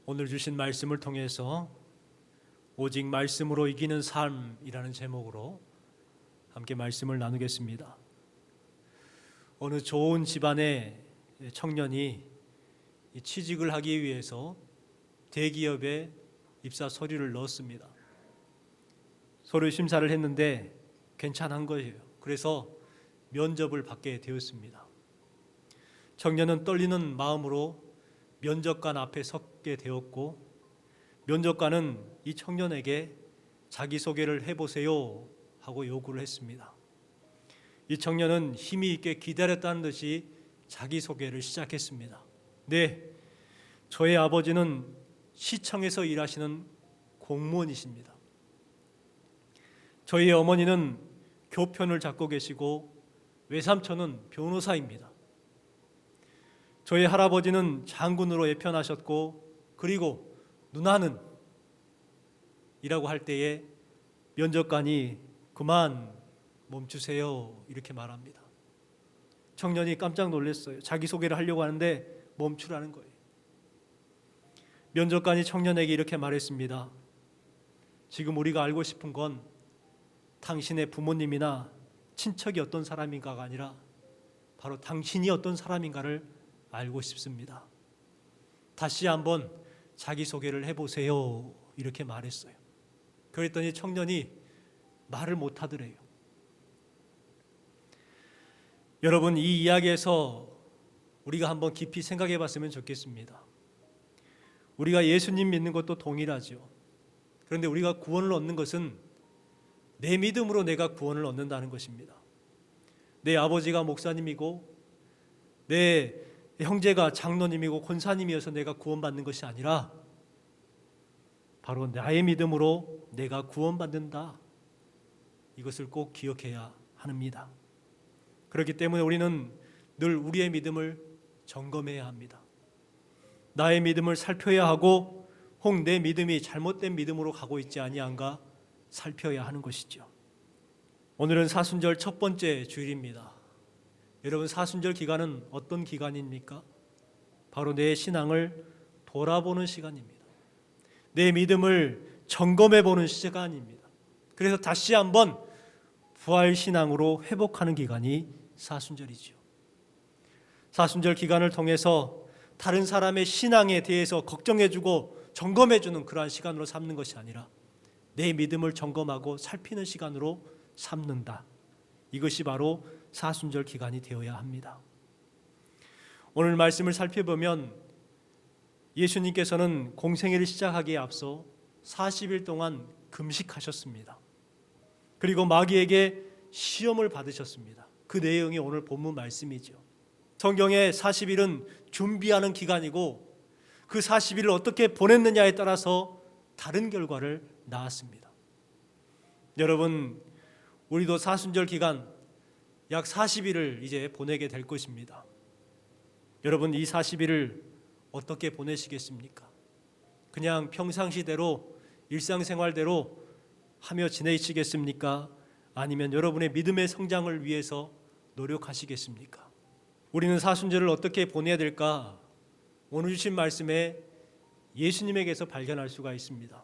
오늘 주신 말씀을 통해서 오직 말씀으로 이기는 삶이라는 제목으로 함께 말씀을 나누겠습니다. 어느 좋은 집안의 청년이 취직을 하기 위해서 대기업에 입사 서류를 넣었습니다. 서류 심사를 했는데 괜찮은 거예요. 그래서 면접을 받게 되었습니다. 청년은 떨리는 마음으로 면접관 앞에 섰게 되었고, 면접관은 이 청년에게 자기소개를 해보세요 하고 요구를 했습니다. 이 청년은 힘이 있게 기다렸다는 듯이 자기소개를 시작했습니다. 네, 저의 아버지는 시청에서 일하시는 공무원이십니다. 저희 어머니는 교편을 잡고 계시고 외삼촌은 변호사입니다. 저희 할아버지는 장군으로 예편하셨고, 그리고 누나는 이라고 할 때에 면접관이 그만 멈추세요 이렇게 말합니다. 청년이 깜짝 놀랐어요. 자기소개를 하려고 하는데 멈추라는 거예요. 면접관이 청년에게 이렇게 말했습니다. 지금 우리가 알고 싶은 건 당신의 부모님이나 친척이 어떤 사람인가가 아니라 바로 당신이 어떤 사람인가를 알고 싶습니다. 다시 한번 자기소개를 해보세요 이렇게 말했어요. 그랬더니 청년이 말을 못하더래요. 여러분, 이 이야기에서 우리가 한번 깊이 생각해 봤으면 좋겠습니다. 우리가 예수님 믿는 것도 동일하죠. 그런데 우리가 구원을 얻는 것은 내 믿음으로 내가 구원을 얻는다는 것입니다. 내 아버지가 목사님이고 내 형제가 장로님이고 권사님이어서 내가 구원받는 것이 아니라 바로 나의 믿음으로 내가 구원받는다. 이것을 꼭 기억해야 합니다. 그렇기 때문에 우리는 늘 우리의 믿음을 점검해야 합니다. 나의 믿음을 살펴야 하고 혹 내 믿음이 잘못된 믿음으로 가고 있지 아니한가 살펴야 하는 것이죠. 오늘은 사순절 첫 번째 주일입니다. 여러분, 사순절 기간은 어떤 기간입니까? 바로 내 신앙을 돌아보는 시간입니다. 내 믿음을 점검해 보는 시간입니다. 그래서 다시 한번 부활신앙으로 회복하는 기간이 사순절이죠. 사순절 기간을 통해서 다른 사람의 신앙에 대해서 걱정해주고 점검해주는 그러한 시간으로 삼는 것이 아니라 내 믿음을 점검하고 살피는 시간으로 삼는다. 이것이 바로 사순절 기간이 되어야 합니다. 오늘 말씀을 살펴보면 예수님께서는 공생애를 시작하기에 앞서 40일 동안 금식하셨습니다. 그리고 마귀에게 시험을 받으셨습니다. 그 내용이 오늘 본문 말씀이죠. 성경의 40일은 준비하는 기간이고 그 40일을 어떻게 보냈느냐에 따라서 다른 결과를 낳았습니다. 여러분, 우리도 사순절 기간 약 40일을 이제 보내게 될 것입니다. 여러분, 이 40일을 어떻게 보내시겠습니까? 그냥 평상시대로 일상생활대로 하며 지내시겠습니까? 아니면 여러분의 믿음의 성장을 위해서 노력하시겠습니까? 우리는 사순절을 어떻게 보내야 될까? 오늘 주신 말씀에 예수님에게서 발견할 수가 있습니다.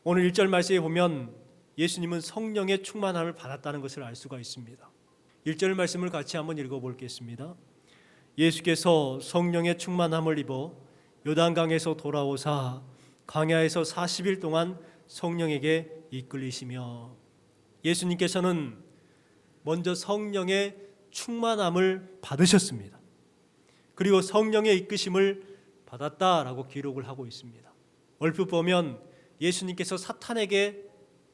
오늘 1절 말씀에 보면 예수님은 성령의 충만함을 받았다는 것을 알 수가 있습니다. 1절 말씀을 같이 한번 읽어보겠습니다. 예수께서 성령의 충만함을 입어 요단강에서 돌아오사 광야에서 40일 동안 성령에게 이끌리시며, 예수님께서는 먼저 성령의 충만함을 받으셨습니다. 그리고 성령의 이끄심을 받았다라고 기록을 하고 있습니다. 얼핏 보면 예수님께서 사탄에게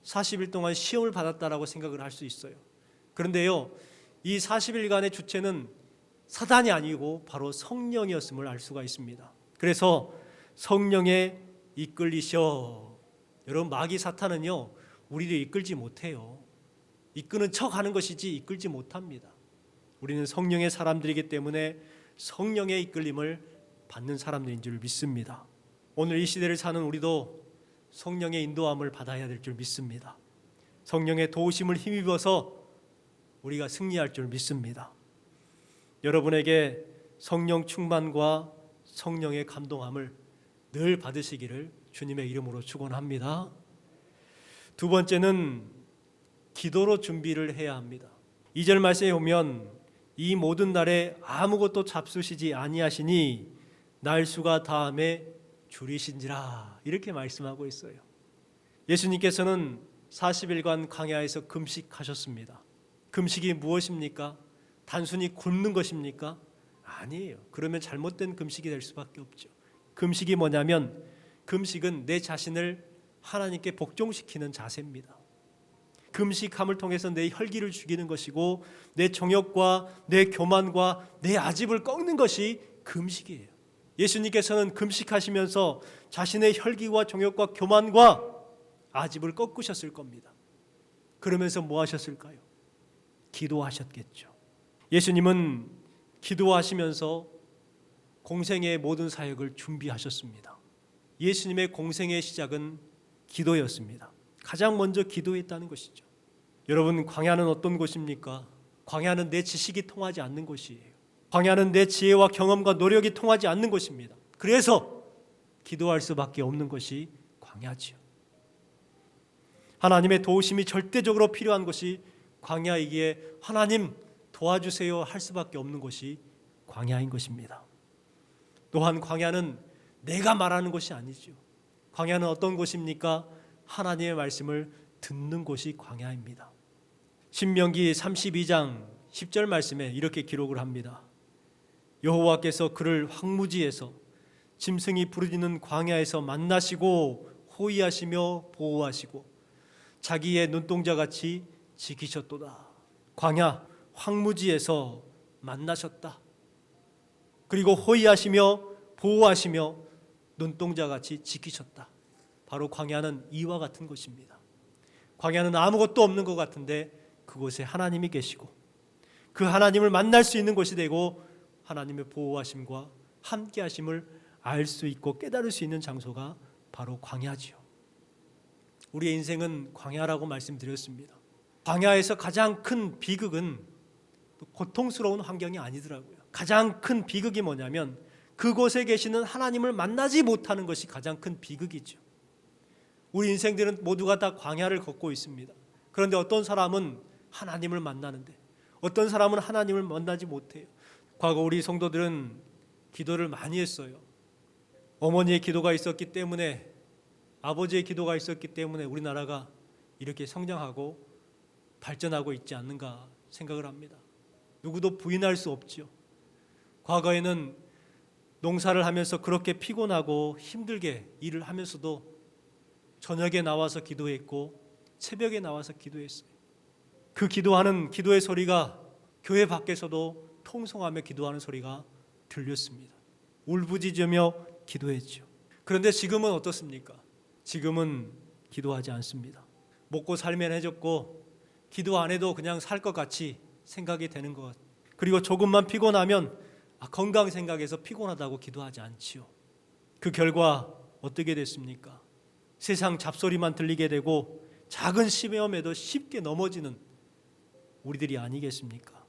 40일 동안 시험을 받았다라고 생각을 할 수 있어요. 그런데요, 이 40일간의 주체는 사단이 아니고 바로 성령이었음을 알 수가 있습니다. 그래서 성령에 이끌리셔. 여러분, 마귀 사탄은요, 우리를 이끌지 못해요. 이끄는 척 하는 것이지 이끌지 못합니다. 우리는 성령의 사람들이기 때문에 성령의 이끌림을 받는 사람들인 줄 믿습니다. 오늘 이 시대를 사는 우리도 성령의 인도함을 받아야 될 줄 믿습니다. 성령의 도우심을 힘입어서 우리가 승리할 줄 믿습니다. 여러분에게 성령 충만과 성령의 감동함을 늘 받으시기를 주님의 이름으로 축원합니다. 두 번째는 기도로 준비를 해야 합니다. 2절 말씀에 보면 이 모든 날에 아무것도 잡수시지 아니하시니 날수가 다함에 줄이신지라 이렇게 말씀하고 있어요. 예수님께서는 40일간 광야에서 금식하셨습니다. 금식이 무엇입니까? 단순히 굶는 것입니까? 아니에요. 그러면 잘못된 금식이 될 수밖에 없죠. 금식이 뭐냐면 금식은 내 자신을 하나님께 복종시키는 자세입니다. 금식함을 통해서 내 혈기를 죽이는 것이고 내 정욕과 내 교만과 내 아집을 꺾는 것이 금식이에요. 예수님께서는 금식하시면서 자신의 혈기와 정욕과 교만과 아집을 꺾으셨을 겁니다. 그러면서 뭐 하셨을까요? 기도하셨겠죠. 예수님은 기도하시면서 공생의 모든 사역을 준비하셨습니다. 예수님의 공생의 시작은 기도였습니다. 가장 먼저 기도했다는 것이죠. 여러분, 광야는 어떤 곳입니까? 광야는 내 지식이 통하지 않는 곳이에요. 광야는 내 지혜와 경험과 노력이 통하지 않는 곳입니다. 그래서 기도할 수밖에 없는 것이 광야지요. 하나님의 도우심이 절대적으로 필요한 것이 광야이기에 하나님 도와주세요 할 수밖에 없는 것이 광야인 것입니다. 또한 광야는 내가 말하는 것이 아니죠. 광야는 어떤 곳입니까? 하나님의 말씀을 듣는 곳이 광야입니다. 신명기 32장 10절 말씀에 이렇게 기록을 합니다. 여호와께서 그를 황무지에서 짐승이 부르짖는 광야에서 만나시고 호위하시며 보호하시고 자기의 눈동자같이 지키셨도다. 광야 황무지에서 만나셨다. 그리고 호위하시며 보호하시며 눈동자같이 지키셨다. 바로 광야는 이와 같은 것입니다. 광야는 아무것도 없는 것 같은데 그곳에 하나님이 계시고 그 하나님을 만날 수 있는 곳이 되고 하나님의 보호하심과 함께하심을 알 수 있고 깨달을 수 있는 장소가 바로 광야지요. 우리의 인생은 광야라고 말씀드렸습니다. 광야에서 가장 큰 비극은 고통스러운 환경이 아니더라고요. 가장 큰 비극이 뭐냐면 그곳에 계시는 하나님을 만나지 못하는 것이 가장 큰 비극이죠. 우리 인생들은 모두가 다 광야를 걷고 있습니다. 그런데 어떤 사람은 하나님을 만나는데 어떤 사람은 하나님을 만나지 못해요. 과거 우리 성도들은 기도를 많이 했어요. 어머니의 기도가 있었기 때문에, 아버지의 기도가 있었기 때문에 우리나라가 이렇게 성장하고 발전하고 있지 않는가 생각을 합니다. 누구도 부인할 수 없죠. 과거에는 농사를 하면서 그렇게 피곤하고 힘들게 일을 하면서도 저녁에 나와서 기도했고 새벽에 나와서 기도했어요. 그 기도하는 기도의 소리가 교회 밖에서도 통성하며 기도하는 소리가 들렸습니다. 울부짖으며 기도했죠. 그런데 지금은 어떻습니까? 지금은 기도하지 않습니다. 먹고 살면 해줬고 기도 안 해도 그냥 살 것 같이 생각이 되는 것. 그리고 조금만 피곤하면 건강 생각해서 피곤하다고 기도하지 않지요. 그 결과 어떻게 됐습니까? 세상 잡소리만 들리게 되고 작은 시험에도 쉽게 넘어지는 우리들이 아니겠습니까?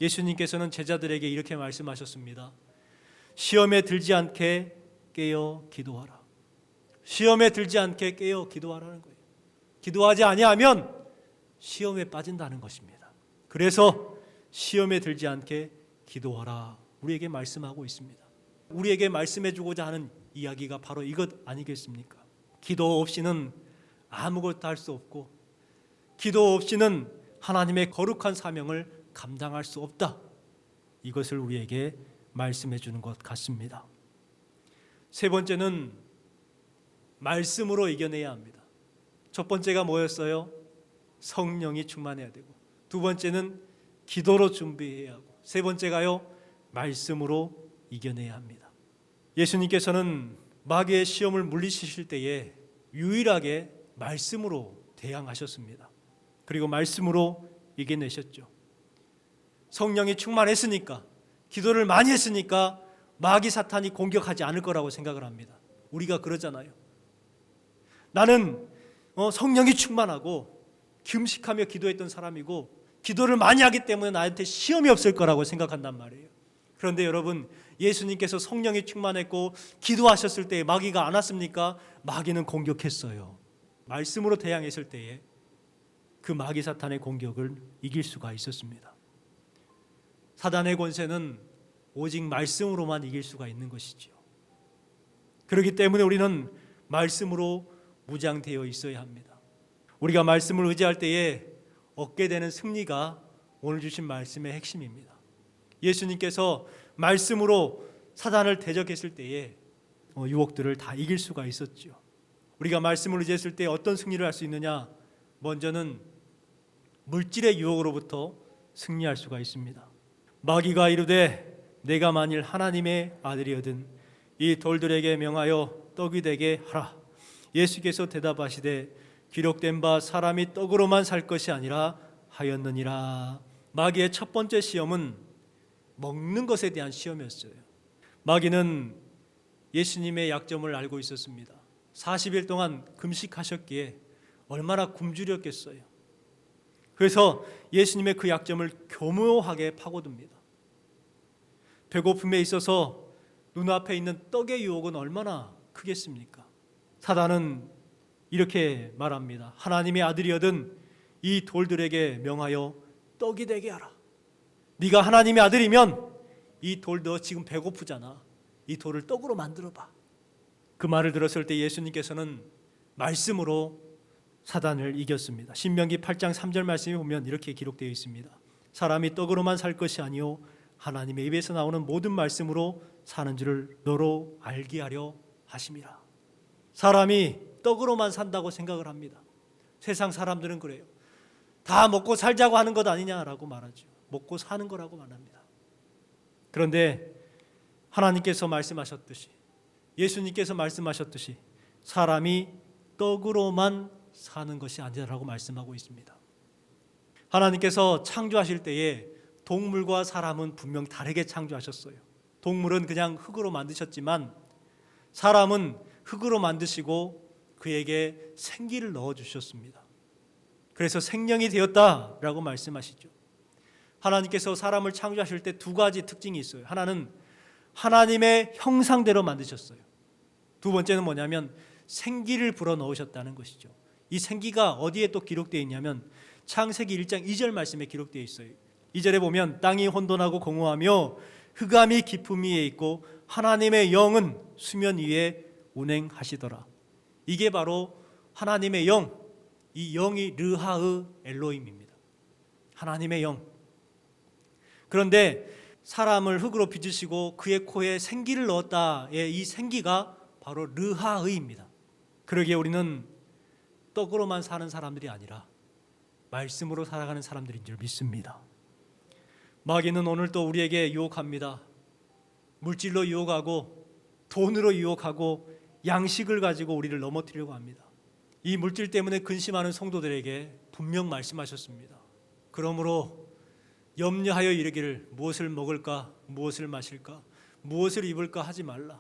예수님께서는 제자들에게 이렇게 말씀하셨습니다. 시험에 들지 않게 깨어 기도하라. 시험에 들지 않게 깨어 기도하라는 거예요. 기도하지 아니하면 시험에 빠진다는 것입니다. 그래서 시험에 들지 않게 기도하라. 우리에게 말씀하고 있습니다. 우리에게 말씀해 주고자 하는 이야기가 바로 이것 아니겠습니까? 기도 없이는 아무것도 할 수 없고 기도 없이는 하나님의 거룩한 사명을 감당할 수 없다. 이것을 우리에게 말씀해 주는 것 같습니다. 세 번째는 말씀으로 이겨내야 합니다. 첫 번째가 뭐였어요? 성령이 충만해야 되고, 두 번째는 기도로 준비해야 하고, 세 번째가요, 말씀으로 이겨내야 합니다. 예수님께서는 마귀의 시험을 물리치실 때에 유일하게 말씀으로 대항하셨습니다. 그리고 말씀으로 이겨내셨죠. 성령이 충만했으니까, 기도를 많이 했으니까 마귀 사탄이 공격하지 않을 거라고 생각을 합니다. 우리가 그러잖아요. 나는 성령이 충만하고 금식하며 기도했던 사람이고 기도를 많이 하기 때문에 나한테 시험이 없을 거라고 생각한단 말이에요. 그런데 여러분, 예수님께서 성령이 충만했고 기도하셨을 때에 마귀가 안 왔습니까? 마귀는 공격했어요. 말씀으로 대항했을 때에 그 마귀 사탄의 공격을 이길 수가 있었습니다. 사단의 권세는 오직 말씀으로만 이길 수가 있는 것이지요. 그렇기 때문에 우리는 말씀으로 무장되어 있어야 합니다. 우리가 말씀을 의지할 때에 얻게 되는 승리가 오늘 주신 말씀의 핵심입니다. 예수님께서 말씀으로 사단을 대적했을 때에 유혹들을 다 이길 수가 있었죠. 우리가 말씀을 의지했을 때 어떤 승리를 할 수 있느냐? 먼저는 물질의 유혹으로부터 승리할 수가 있습니다. 마귀가 이르되 내가 만일 하나님의 아들이거든 이 돌들에게 명하여 떡이 되게 하라. 예수께서 대답하시되 기록된 바 사람이 떡으로만 살 것이 아니라 하였느니라. 마귀의 첫 번째 시험은 먹는 것에 대한 시험이었어요. 마귀는 예수님의 약점을 알고 있었습니다. 40일 동안 금식하셨기에 얼마나 굶주렸겠어요. 그래서 예수님의 그 약점을 교묘하게 파고듭니다. 배고픔에 있어서 눈앞에 있는 떡의 유혹은 얼마나 크겠습니까? 사단은 이렇게 말합니다. 하나님의 아들이거든 이 돌들에게 명하여 떡이 되게 하라. 네가 하나님의 아들이면 이 돌 너 지금 배고프잖아. 이 돌을 떡으로 만들어봐. 그 말을 들었을 때 예수님께서는 말씀으로 사단을 이겼습니다. 신명기 8장 3절 말씀에 보면 이렇게 기록되어 있습니다. 사람이 떡으로만 살 것이 아니요 하나님의 입에서 나오는 모든 말씀으로 사는 줄을 너로 알게 하려 하심이라. 사람이 떡으로만 산다고 생각을 합니다. 세상 사람들은 그래요. 다 먹고 살자고 하는 것 아니냐라고 말하죠. 먹고 사는 거라고 말합니다. 그런데 하나님께서 말씀하셨듯이 예수님께서 말씀하셨듯이 사람이 떡으로만 사는 것이 아니라고 말씀하고 있습니다. 하나님께서 창조하실 때에 동물과 사람은 분명 다르게 창조하셨어요. 동물은 그냥 흙으로 만드셨지만 사람은 흙으로 만드시고 그에게 생기를 넣어주셨습니다. 그래서 생명이 되었다라고 말씀하시죠. 하나님께서 사람을 창조하실 때 두 가지 특징이 있어요. 하나는 하나님의 형상대로 만드셨어요. 두 번째는 뭐냐면 생기를 불어넣으셨다는 것이죠. 이 생기가 어디에 또 기록되어 있냐면 창세기 1장 2절 말씀에 기록되어 있어요. 2절에 보면 땅이 혼돈하고 공허하며 흑암이 깊음 위에 있고 하나님의 영은 수면 위에 운행하시더라. 이게 바로 하나님의 영, 이 영이 르하의 엘로힘입니다. 하나님의 영. 그런데 사람을 흙으로 빚으시고 그의 코에 생기를 넣었다의 이 생기가 바로 르하의입니다. 그러기에 우리는 떡으로만 사는 사람들이 아니라 말씀으로 살아가는 사람들인 줄 믿습니다. 마귀는 오늘도 우리에게 유혹합니다. 물질로 유혹하고 돈으로 유혹하고 양식을 가지고 우리를 넘어뜨리려고 합니다. 이 물질 때문에 근심하는 성도들에게 분명 말씀하셨습니다. 그러므로 염려하여 이르기를 무엇을 먹을까 무엇을 마실까 무엇을 입을까 하지 말라.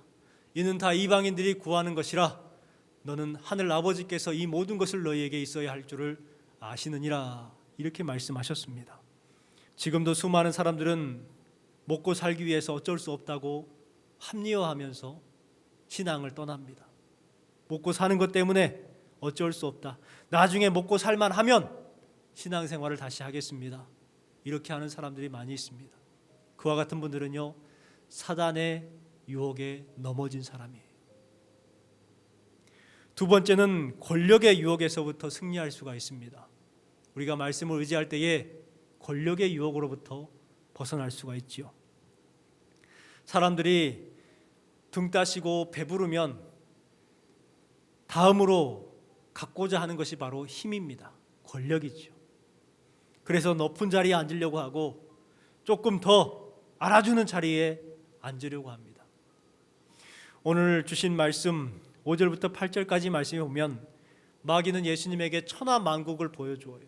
이는 다 이방인들이 구하는 것이라 너는 하늘 아버지께서 이 모든 것을 너희에게 있어야 할 줄을 아시느니라. 이렇게 말씀하셨습니다. 지금도 수많은 사람들은 먹고 살기 위해서 어쩔 수 없다고 합리화하면서 신앙을 떠납니다. 먹고 사는 것 때문에 어쩔 수 없다. 나중에 먹고 살만 하면 신앙생활을 다시 하겠습니다. 이렇게 하는 사람들이 많이 있습니다. 그와 같은 분들은요, 사단의 유혹에 넘어진 사람이에요. 두 번째는 권력의 유혹에서부터 승리할 수가 있습니다. 우리가 말씀을 의지할 때에 권력의 유혹으로부터 벗어날 수가 있지요. 사람들이 등 따시고 배부르면 다음으로 갖고자 하는 것이 바로 힘입니다. 권력이죠. 그래서 높은 자리에 앉으려고 하고 조금 더 알아주는 자리에 앉으려고 합니다. 오늘 주신 말씀 5절부터 8절까지 말씀에 보면 마귀는 예수님에게 천하만국을 보여주어요.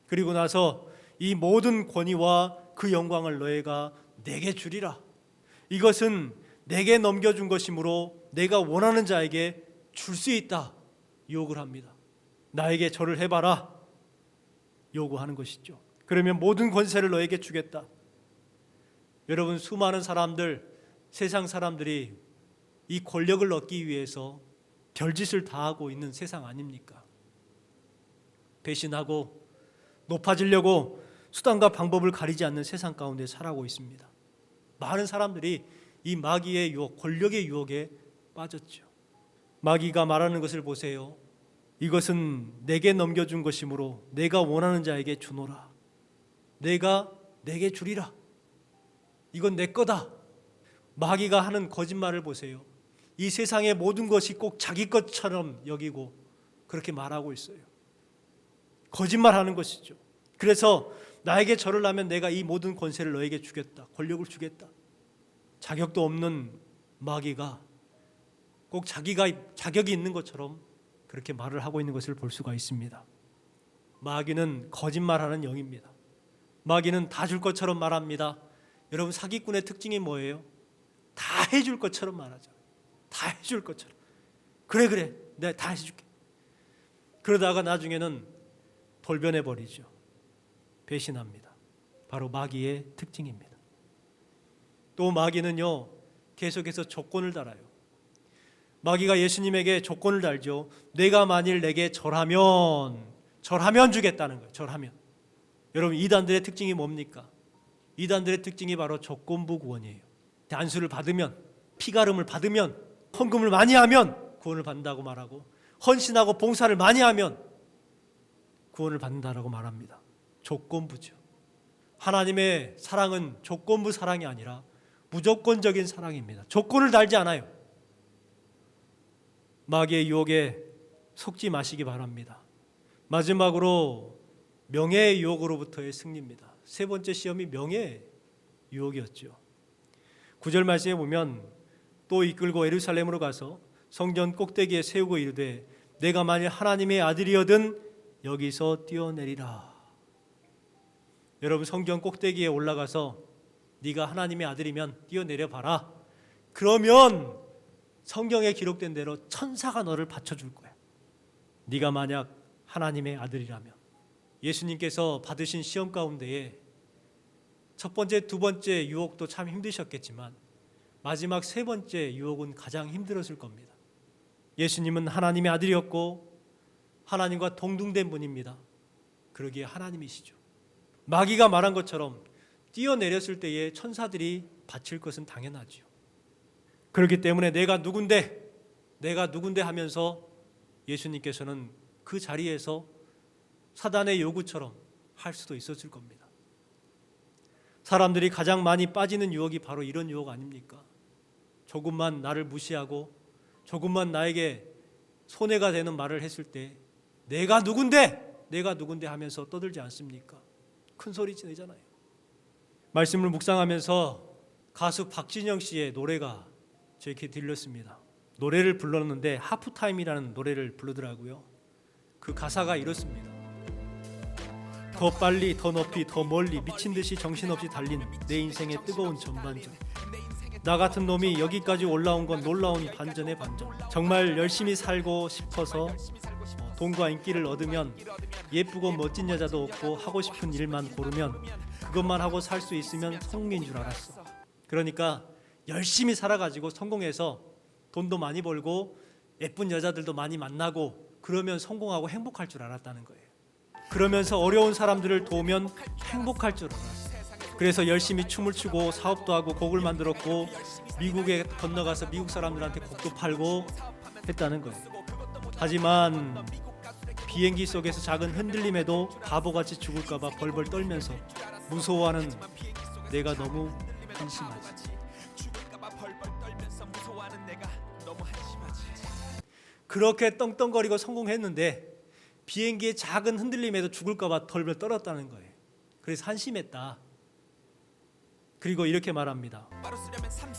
그리고 나서 이 모든 권위와 그 영광을 너희가 내게 주리라. 이것은 내게 넘겨준 것이므로 내가 원하는 자에게 줄 수 있다. 유혹을 합니다. 나에게 절을 해봐라. 요구하는 것이죠. 그러면 모든 권세를 너에게 주겠다. 여러분, 수많은 사람들 세상 사람들이 이 권력을 얻기 위해서 별짓을 다 하고 있는 세상 아닙니까? 배신하고 높아지려고 수단과 방법을 가리지 않는 세상 가운데 살아가고 있습니다. 많은 사람들이 이 마귀의 유혹, 권력의 유혹에 빠졌죠. 마귀가 말하는 것을 보세요. 이것은 내게 넘겨준 것이므로 내가 원하는 자에게 주노라. 내가 내게 주리라. 이건 내 거다. 마귀가 하는 거짓말을 보세요. 이 세상의 모든 것이 꼭 자기 것처럼 여기고 그렇게 말하고 있어요. 거짓말하는 것이죠. 그래서 나에게 절을 하면 내가 이 모든 권세를 너에게 주겠다. 권력을 주겠다. 자격도 없는 마귀가 꼭 자기가 자격이 있는 것처럼 그렇게 말을 하고 있는 것을 볼 수가 있습니다. 마귀는 거짓말하는 영입니다. 마귀는 다 줄 것처럼 말합니다. 여러분, 사기꾼의 특징이 뭐예요? 다 해줄 것처럼 말하죠. 다 해줄 것처럼. 그래 내가 다 해줄게. 그러다가 나중에는 돌변해 버리죠. 배신합니다. 바로 마귀의 특징입니다. 또 마귀는요, 계속해서 조건을 달아요. 마귀가 예수님에게 조건을 달죠. 내가 만일 내게 절하면 주겠다는 거예요. 절하면. 여러분, 이단들의 특징이 뭡니까? 이단들의 특징이 바로 조건부 구원이에요. 안수를 받으면, 피가름을 받으면, 헌금을 많이 하면 구원을 받는다고 말하고, 헌신하고 봉사를 많이 하면 구원을 받는다라고 말합니다. 조건부죠. 하나님의 사랑은 조건부 사랑이 아니라 무조건적인 사랑입니다. 조건을 달지 않아요. 마귀의 유혹에 속지 마시기 바랍니다. 마지막으로 명예의 유혹으로부터의 승리입니다. 세 번째 시험이 명예의 유혹이었죠. 9절 말씀에 보면 또 이끌고 예루살렘으로 가서 성전 꼭대기에 세우고 이르되 내가 만일 하나님의 아들이거든 여기서 뛰어내리라. 여러분, 성전 꼭대기에 올라가서 네가 하나님의 아들이면 뛰어내려 봐라. 그러면 성경에 기록된 대로 천사가 너를 받쳐줄 거야. 네가 만약 하나님의 아들이라면. 예수님께서 받으신 시험 가운데에 첫 번째, 두 번째 유혹도 참 힘드셨겠지만 마지막 세 번째 유혹은 가장 힘들었을 겁니다. 예수님은 하나님의 아들이었고 하나님과 동등된 분입니다. 그러기에 하나님이시죠. 마귀가 말한 것처럼 뛰어내렸을 때에 천사들이 바칠 것은 당연하죠. 그렇기 때문에 내가 누군데 하면서 예수님께서는 그 자리에서 사단의 요구처럼 할 수도 있었을 겁니다. 사람들이 가장 많이 빠지는 유혹이 바로 이런 유혹 아닙니까? 조금만 나를 무시하고 조금만 나에게 손해가 되는 말을 했을 때 내가 누군데 하면서 떠들지 않습니까? 큰 소리 지르잖아요. 말씀을 묵상하면서 가수 박진영 씨의 노래가 저에게 들렸습니다. 노래를 불렀는데 하프타임이라는 노래를 부르더라고요. 그 가사가 이렇습니다. 더 빨리, 더 높이, 더 멀리 미친 듯이 정신없이 달린 내 인생의 뜨거운 전반전. 나 같은 놈이 여기까지 올라온 건 놀라운 반전의 반전. 정말 열심히 살고 싶어서 돈과 인기를 얻으면 예쁘고 멋진 여자도 없고 하고 싶은 일만 고르면 그것만 하고 살 수 있으면 성공인 줄 알았어. 그러니까 열심히 살아가지고 성공해서 돈도 많이 벌고 예쁜 여자들도 많이 만나고 그러면 성공하고 행복할 줄 알았다는 거예요. 그러면서 어려운 사람들을 도우면 행복할 줄 알았어요. 그래서 열심히 춤을 추고 사업도 하고 곡을 만들었고 미국에 건너가서 미국 사람들한테 곡도 팔고 했다는 거예요. 하지만 비행기 속에서 작은 흔들림에도 바보같이 죽을까 봐 벌벌 떨면서 무서워하는 내가 너무 한심하지. 그렇게 떵떵거리고 성공했는데 비행기의 작은 흔들림에도 죽을까 봐 벌벌 떨었다는 거예요. 그래서 한심했다. 그리고 이렇게 말합니다.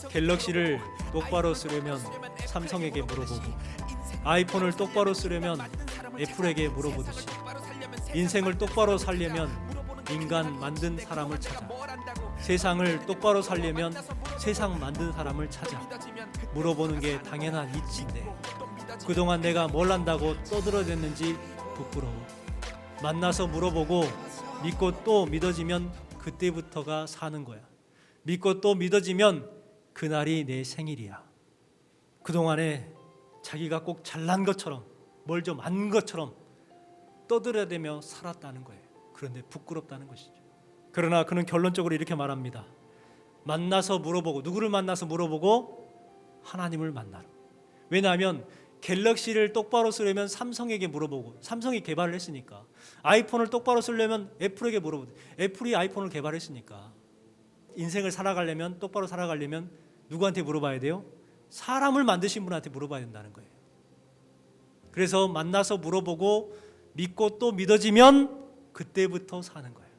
갤럭시를 똑바로 쓰려면 삼성에게 물어보고 아이폰을 똑바로 쓰려면 애플에게 물어보듯이 인생을 똑바로 살려면 인간 만든 사람을 찾아, 세상을 똑바로 살려면 세상 만든 사람을 찾아 물어보는 게 당연한 이치인데 그동안 내가 뭘 한다고 떠들어댔는지 부끄러워. 만나서 물어보고 믿고 또 믿어지면 그때부터가 사는 거야. 믿고 또 믿어지면 그날이 내 생일이야. 그동안에 자기가 꼭 잘난 것처럼 뭘 좀 안 것처럼 떠들어대며 살았다는 거예요. 그런데 부끄럽다는 것이죠. 그러나 그는 결론적으로 이렇게 말합니다. 만나서 물어보고, 누구를 만나서 물어보고? 하나님을 만나라. 왜냐하면 갤럭시를 똑바로 쓰려면 삼성에게 물어보고, 삼성이 개발을 했으니까. 아이폰을 똑바로 쓰려면 애플에게 물어보고, 애플이 아이폰을 개발했으니까. 인생을 살아가려면, 똑바로 살아가려면 누구한테 물어봐야 돼요? 사람을 만드신 분한테 물어봐야 된다는 거예요. 그래서 만나서 물어보고 믿고 또 믿어지면 그때부터 사는 거예요.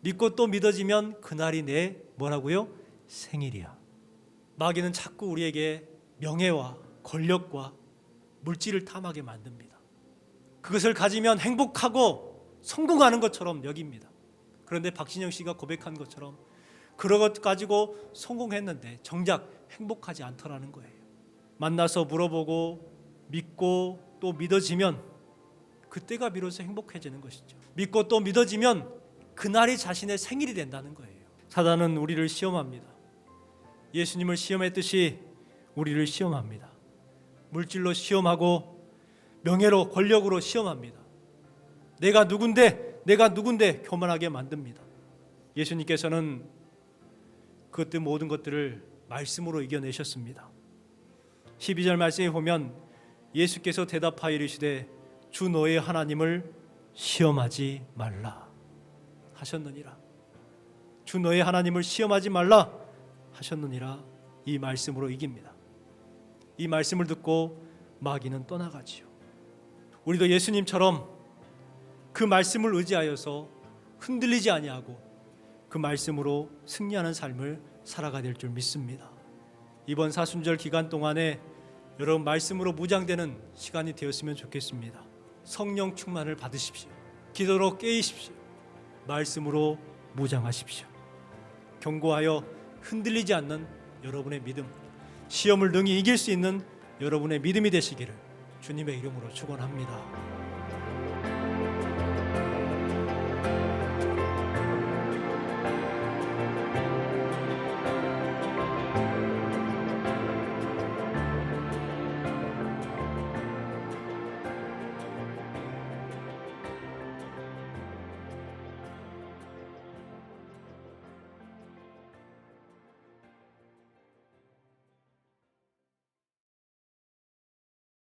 믿고 또 믿어지면 그날이 내 뭐라고요? 생일이야. 마귀는 자꾸 우리에게 명예와 권력과 물질을 탐하게 만듭니다. 그것을 가지면 행복하고 성공하는 것처럼 여깁니다. 그런데 박진영 씨가 고백한 것처럼 그런 것 가지고 성공했는데 정작 행복하지 않더라는 거예요. 만나서 물어보고 믿고 또 믿어지면 그때가 비로소 행복해지는 것이죠. 믿고 또 믿어지면 그날이 자신의 생일이 된다는 거예요. 사단은 우리를 시험합니다. 예수님을 시험했듯이 우리를 시험합니다. 물질로 시험하고 명예로 권력으로 시험합니다. 내가 누군데 교만하게 만듭니다. 예수님께서는 그것들 모든 것들을 말씀으로 이겨내셨습니다. 12절 말씀에 보면 예수께서 대답하여 이르시되 주 너의 하나님을 시험하지 말라 하셨느니라. 주 너의 하나님을 시험하지 말라 하셨느니라. 이 말씀으로 이깁니다. 이 말씀을 듣고 마귀는 떠나가지요. 우리도 예수님처럼 그 말씀을 의지하여서 흔들리지 아니하고 그 말씀으로 승리하는 삶을 살아가야 될 줄 믿습니다. 이번 사순절 기간 동안에 여러분 말씀으로 무장되는 시간이 되었으면 좋겠습니다. 성령 충만을 받으십시오. 기도로 깨이십시오. 말씀으로 무장하십시오. 견고하여 흔들리지 않는 여러분의 믿음, 시험을 능히 이길 수 있는 여러분의 믿음이 되시기를 주님의 이름으로 축원합니다.